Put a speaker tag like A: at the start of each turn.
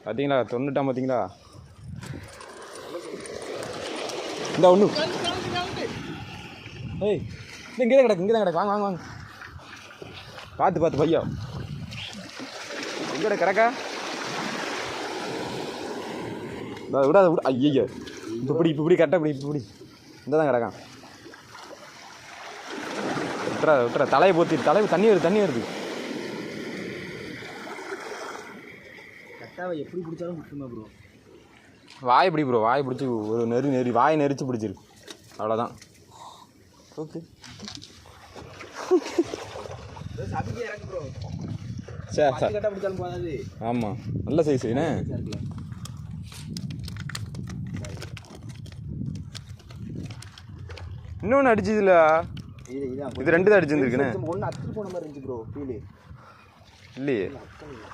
A: பார்த்தீங்களா தொண்ணுட்டான் பார்த்தீங்களா? இந்த ஒன்று ஏய் இங்கே தான் கிடக்கு வாங்க வாங்க வாங்க. பார்த்து பையா எங்கட கிடக்கா விடாத விட. ஐயோ இப்படி கரெக்டாக இப்படி இந்த தான் கிடக்கான். விட்டுறா தலையை போத்தி தலையை தண்ணி வருது.
B: கரெக்டாக எப்படி பிடிச்சாலும் முட்டுமா ப்ரோ.
A: வாயை பிடி ப்ரோ, வாயை பிடிச்சி ஒரு நெறி வாயை நெரிச்சு பிடிச்சிருக்கு, அவ்வளோதான். ஓகே சரி. ஆமாம் நல்ல சைஸ் என்ன. இன்னொன்று அடிச்சதுல இது 2 தான் அடிச்சிருந்துருக்குண்ணே.
B: ஒன்று அத்து போன மாதிரி இருந்துச்சு ப்ரோ. ஃபீல்
A: இல்லையே.